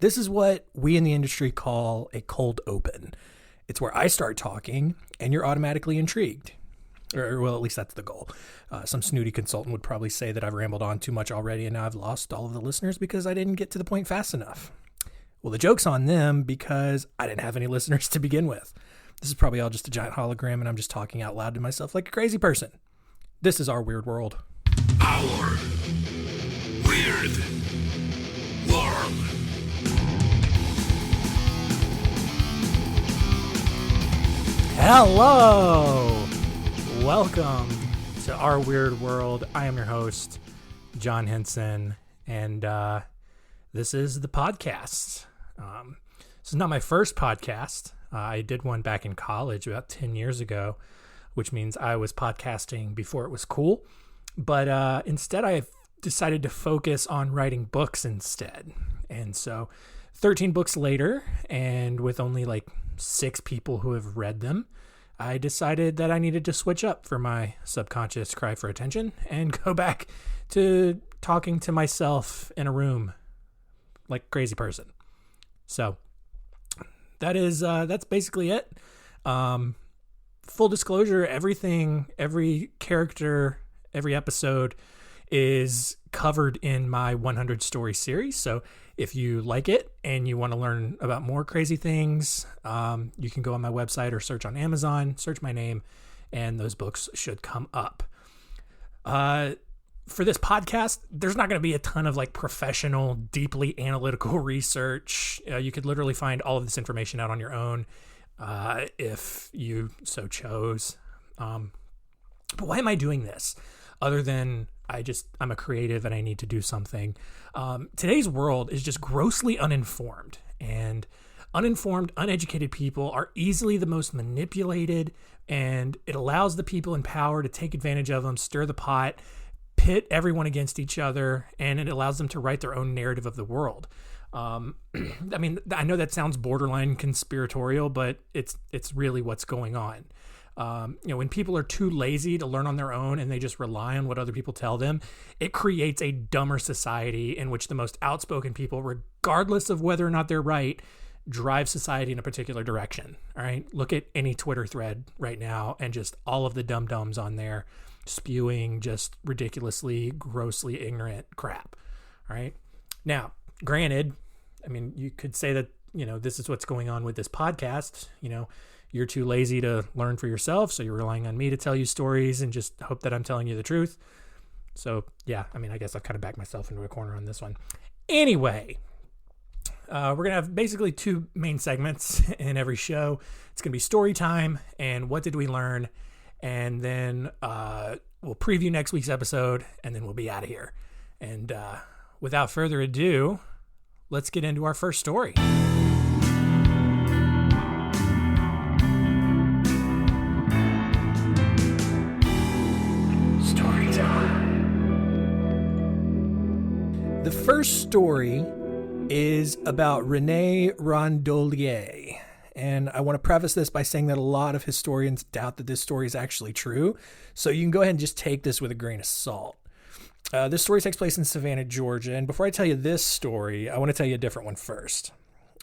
This is what we in the industry call a cold open. It's where I start talking and you're automatically intrigued. Or, well, at least that's the goal. Some snooty consultant would probably say that I've rambled on too much already and now I've lost all of the listeners because I didn't get to the point fast enough. Well, the joke's on them because I didn't have any listeners to begin with. This is probably all just a giant hologram and I'm just talking out loud to myself like a crazy person. This is Our Weird World. Our Weird World. Hello! Welcome to Our Weird World. I am your host, John Henson, and this is the podcast. This is not my first podcast. I did one back in college about 10 years ago, which means I was podcasting before it was cool. But instead, I decided to focus on writing books instead. And so 13 books later, and with only like 6 people who have read them, I decided that I needed to switch up for my subconscious cry for attention and go back to talking to myself in a room like a crazy person. So that's basically it. Full disclosure, every character, every episode is covered in my 100 story series. So if you like it and you want to learn about more crazy things, you can go on my website or search on Amazon, search my name, and those books should come up. For this podcast, there's not going to be a ton of like professional, deeply analytical research. You could literally find all of this information out on your own if you so chose. But why am I doing this? Other than I'm a creative and I need to do something. Today's world is just grossly uninformed, and uninformed, uneducated people are easily the most manipulated, and it allows the people in power to take advantage of them, stir the pot, pit everyone against each other, and it allows them to write their own narrative of the world. I mean, I know that sounds borderline conspiratorial, but it's really what's going on. When people are too lazy to learn on their own and they just rely on what other people tell them, it creates a dumber society in which the most outspoken people, regardless of whether or not they're right, drive society in a particular direction. All right. Look at any Twitter thread right now and just all of the dum-dums on there spewing just ridiculously, grossly ignorant crap. All right. Now, granted, I mean, you could say that, this is what's going on with this podcast. You're too lazy to learn for yourself, so you're relying on me to tell you stories and just hope that I'm telling you the truth. So, yeah, I mean, I guess I've kind of backed myself into a corner on this one. Anyway, we're going to have basically 2 main segments in every show. It's going to be story time and what did we learn, and then we'll preview next week's episode, and then we'll be out of here. And without further ado, let's get into our first story. The first story is about Rene Rondolier, and I want to preface this by saying that a lot of historians doubt that this story is actually true, so you can go ahead and just take this with a grain of salt. This story takes place in Savannah, Georgia, and before I tell you this story, I want to tell you a different one first.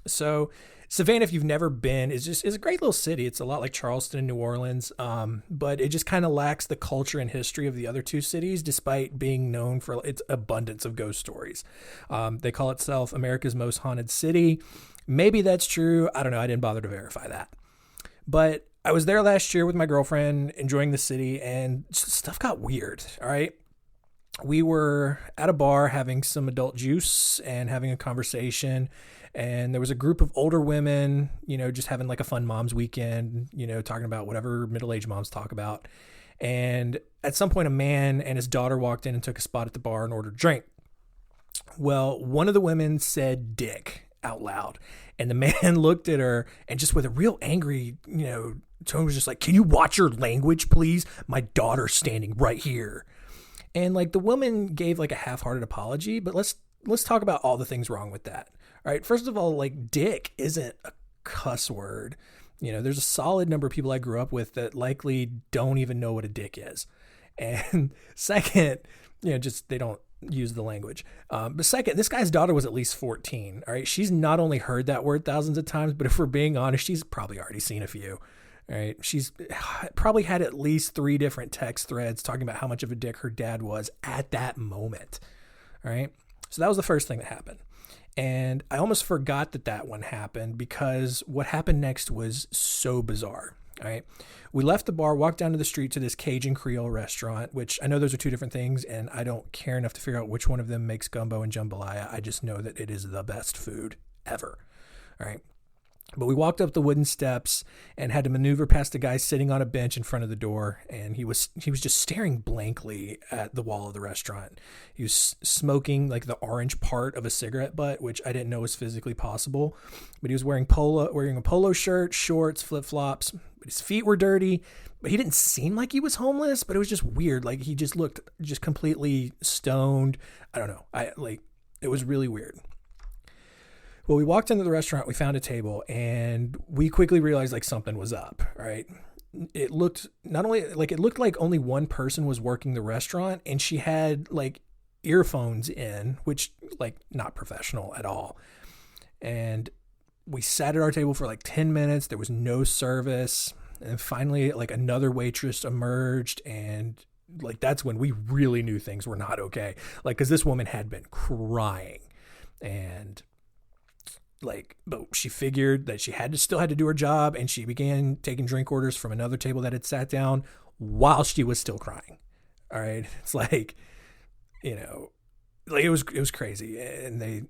So Savannah, if you've never been, is a great little city. It's a lot like Charleston and New Orleans, but it just kind of lacks the culture and history of the other 2 cities, despite being known for its abundance of ghost stories. They call itself America's most haunted city. Maybe that's true. I don't know. I didn't bother to verify that. But I was there last year with my girlfriend, enjoying the city, and stuff got weird, all right? We were at a bar having some adult juice and having a conversation, and there was a group of older women, just having like a fun mom's weekend, talking about whatever middle-aged moms talk about. And at some point, a man and his daughter walked in and took a spot at the bar and ordered a drink. Well, one of the women said dick out loud, and the man looked at her and just with a real angry, tone was just like, "Can you watch your language, please? My daughter's standing right here." And like the woman gave like a half-hearted apology, but let's talk about all the things wrong with that. All right. First of all, like dick isn't a cuss word. There's a solid number of people I grew up with that likely don't even know what a dick is. And second, just they don't use the language. But second, this guy's daughter was at least 14. All right. She's not only heard that word thousands of times, but if we're being honest, she's probably already seen a few. All right. She's probably had at least 3 different text threads talking about how much of a dick her dad was at that moment. All right. So that was the first thing that happened. And I almost forgot that one happened because what happened next was so bizarre. All right. We left the bar, walked down to the street to this Cajun Creole restaurant, which I know those are 2 different things, and I don't care enough to figure out which one of them makes gumbo and jambalaya. I just know that it is the best food ever. All right. But we walked up the wooden steps and had to maneuver past a guy sitting on a bench in front of the door. And he was just staring blankly at the wall of the restaurant. He was smoking like the orange part of a cigarette butt, which I didn't know was physically possible. But he was wearing a polo shirt, shorts, flip-flops. But his feet were dirty. But he didn't seem like he was homeless, but it was just weird. Like he just looked just completely stoned. I don't know. It was really weird. Well, we walked into the restaurant, we found a table, and we quickly realized like something was up, right? It looked like only one person was working the restaurant, and she had like earphones in, which like not professional at all. And we sat at our table for like 10 minutes. There was no service. And finally, like another waitress emerged, and like that's when we really knew things were not okay. Like, because this woman had been crying, and but she figured that she still had to do her job, and she began taking drink orders from another table that had sat down while she was still crying. All right. It's like, like it was crazy. And they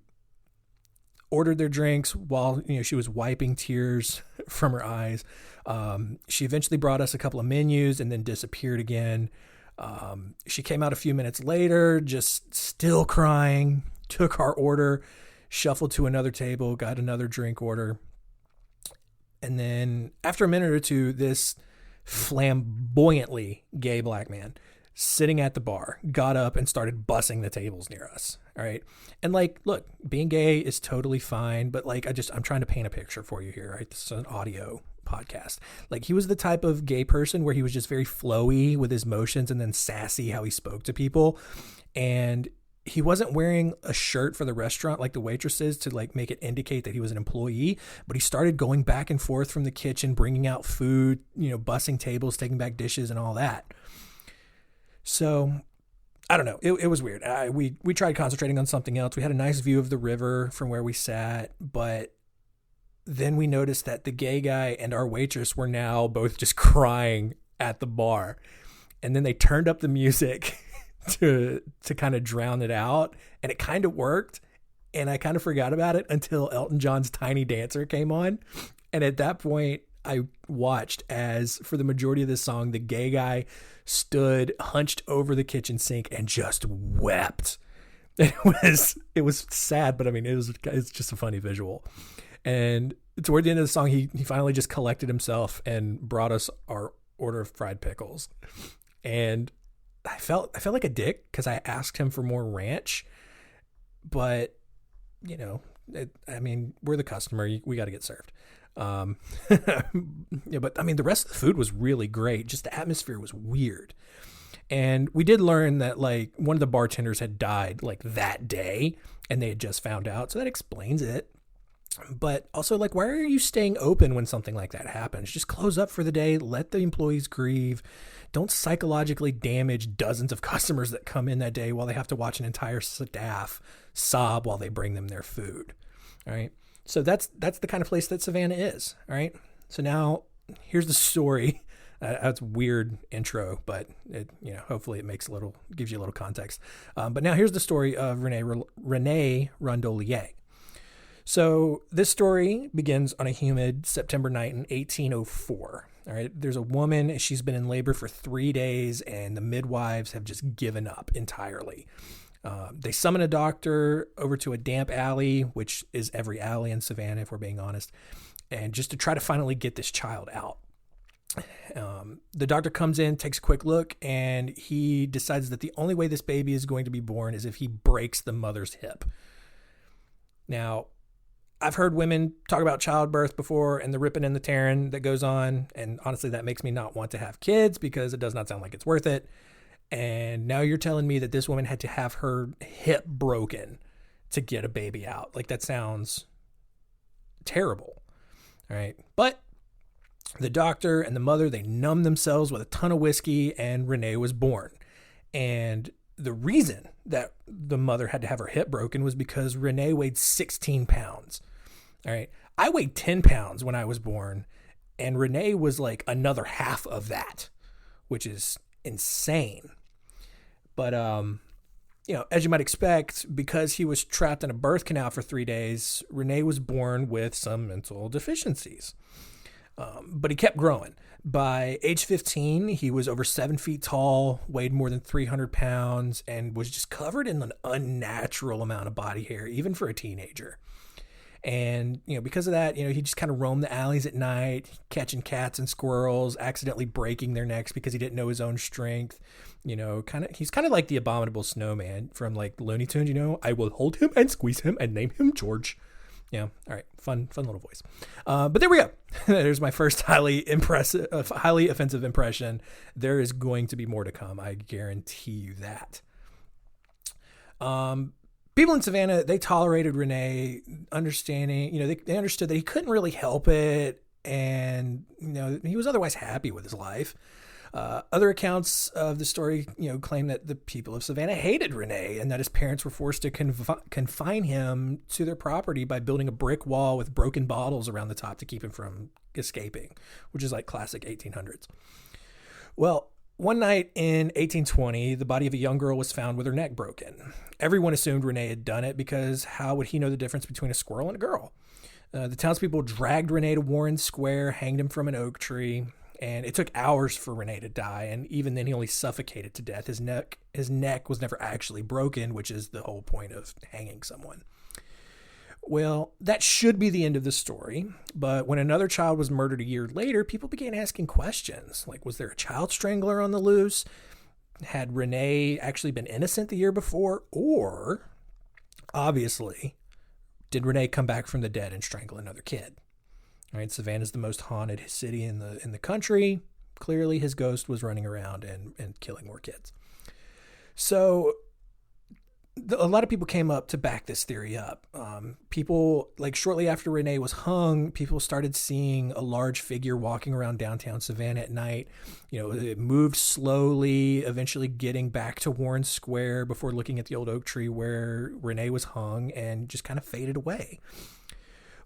ordered their drinks while, she was wiping tears from her eyes. She eventually brought us a couple of menus and then disappeared again. She came out a few minutes later, just still crying, took our order, shuffled to another table, got another drink order. And then after a minute or two, this flamboyantly gay black man sitting at the bar got up and started bussing the tables near us. All right. And like, look, being gay is totally fine, but like, I'm trying to paint a picture for you here, right? This is an audio podcast. Like, he was the type of gay person where he was just very flowy with his motions and then sassy how he spoke to people. And he wasn't wearing a shirt for the restaurant like the waitresses to like make it indicate that he was an employee, but he started going back and forth from the kitchen, bringing out food, bussing tables, taking back dishes and all that. So I don't know. It was weird. We tried concentrating on something else. We had a nice view of the river from where we sat, but then we noticed that the gay guy and our waitress were now both just crying at the bar. And then they turned up the music to kind of drown it out, and it kind of worked, and I kind of forgot about it until Elton John's Tiny Dancer came on. And at that point I watched as for the majority of this song the gay guy stood hunched over the kitchen sink and just wept. It was sad, but I mean it's just a funny visual. And toward the end of the song he finally just collected himself and brought us our order of fried pickles. And I felt like a dick because I asked him for more ranch, but we're the customer. We got to get served. Yeah, but I mean, the rest of the food was really great. Just the atmosphere was weird. And we did learn that like one of the bartenders had died like that day, and they had just found out. So that explains it. But also, like, why are you staying open when something like that happens? Just close up for the day. Let the employees grieve. Don't psychologically damage dozens of customers that come in that day while they have to watch an entire staff sob while they bring them their food. All right. So that's the kind of place that Savannah is. All right. So now here's the story. That's a weird intro, but it, hopefully it gives you a little context. But now here's the story of Rene Rondolier. So this story begins on a humid September night in 1804. All right. There's a woman. She's been in labor for 3 days, and the midwives have just given up entirely. They summon a doctor over to a damp alley, which is every alley in Savannah, if we're being honest, and just to try to finally get this child out. The doctor comes in, takes a quick look, and he decides that the only way this baby is going to be born is if he breaks the mother's hip. Now, I've heard women talk about childbirth before and the ripping and the tearing that goes on. And honestly, that makes me not want to have kids because it does not sound like it's worth it. And now you're telling me that this woman had to have her hip broken to get a baby out. Like, that sounds terrible. All right. But the doctor and the mother, they numbed themselves with a ton of whiskey, and Rene was born. And the reason that the mother had to have her hip broken was because Rene weighed 16 pounds. All right. I weighed 10 pounds when I was born, and Rene was like another half of that, which is insane. But, as you might expect, because he was trapped in a birth canal for 3 days, Rene was born with some mental deficiencies. But he kept growing. By age 15, he was over 7 feet tall, weighed more than 300 pounds, and was just covered in an unnatural amount of body hair, even for a teenager. And, because of that, he just kind of roamed the alleys at night, catching cats and squirrels, accidentally breaking their necks because he didn't know his own strength. He's kind of like the abominable snowman from like Looney Tunes, I will hold him and squeeze him and name him George. Yeah. All right. Fun little voice. But there we go. There's my first highly offensive impression. There is going to be more to come. I guarantee you that. People in Savannah, they tolerated Rene, understanding, they understood that he couldn't really help it. And, he was otherwise happy with his life. Other accounts of the story, claim that the people of Savannah hated Rene and that his parents were forced to confine him to their property by building a brick wall with broken bottles around the top to keep him from escaping, which is like classic 1800s. Well, one night in 1820, the body of a young girl was found with her neck broken. Everyone assumed Rene had done it because how would he know the difference between a squirrel and a girl? The townspeople dragged Rene to Warren Square, hanged him from an oak tree. And it took hours for Rene to die, and even then he only suffocated to death. His neck was never actually broken, which is the whole point of hanging someone. Well, that should be the end of the story, but when another child was murdered a year later, people began asking questions, like, was there a child strangler on the loose? Had Rene actually been innocent the year before? Or, obviously, did Rene come back from the dead and strangle another kid? All right, Savannah's the most haunted city in the country. Clearly, his ghost was running around and killing more kids. So, a lot of people came up to back this theory up. People, like shortly after Rene was hung, people started seeing a large figure walking around downtown Savannah at night. It moved slowly, eventually getting back to Warren Square before looking at the old oak tree where Rene was hung and just kind of faded away.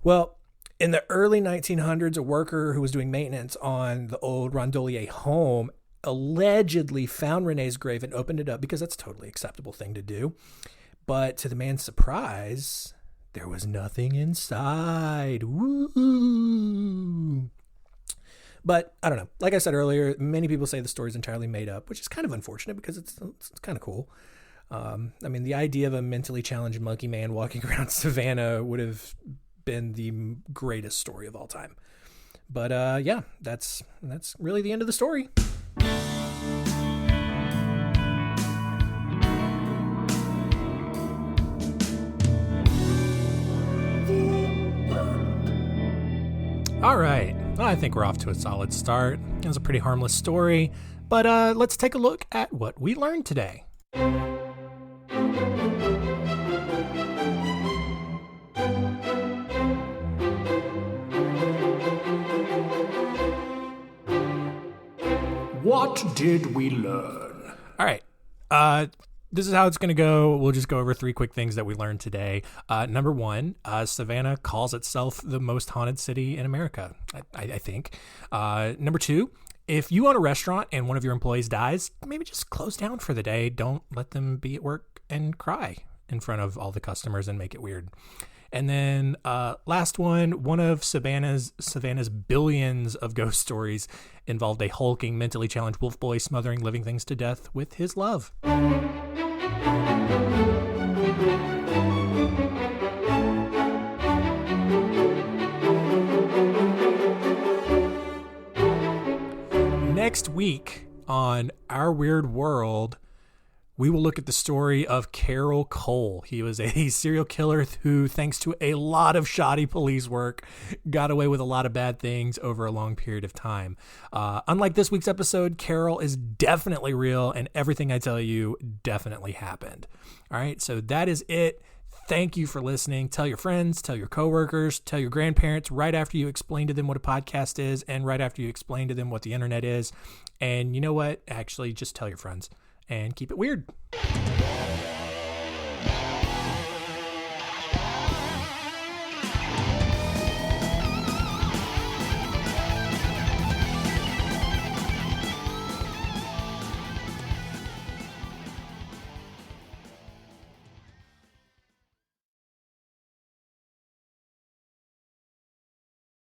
Well, in the early 1900s, a worker who was doing maintenance on the old Rondolier home allegedly found Rene's grave and opened it up because that's a totally acceptable thing to do. But to the man's surprise, there was nothing inside. Woo! But I don't know. Like I said earlier, many people say the story is entirely made up, which is kind of unfortunate because it's kind of cool. The idea of a mentally challenged monkey man walking around Savannah would have been the greatest story of all time. But that's really the end of the story. All right. Well, I think we're off to a solid start. It was a pretty harmless story, but let's take a look at what we learned today. What did we learn? All right. This is how it's going to go. We'll just go over 3 quick things that we learned today. Number 1, Savannah calls itself the most haunted city in America, I think. Number 2, if you own a restaurant and one of your employees dies, maybe just close down for the day. Don't let them be at work and cry in front of all the customers and make it weird. And then last one of Savannah's billions of ghost stories involved a hulking, mentally challenged wolf boy smothering living things to death with his love. Next week on Our Weird World, we will look at the story of Carol Cole. He was a serial killer who, thanks to a lot of shoddy police work, got away with a lot of bad things over a long period of time. Unlike this week's episode, Carol is definitely real, and everything I tell you definitely happened. All right, so that is it. Thank you for listening. Tell your friends, tell your coworkers, tell your grandparents right after you explain to them what a podcast is and right after you explain to them what the internet is. And you know what? Actually, just tell your friends and keep it weird.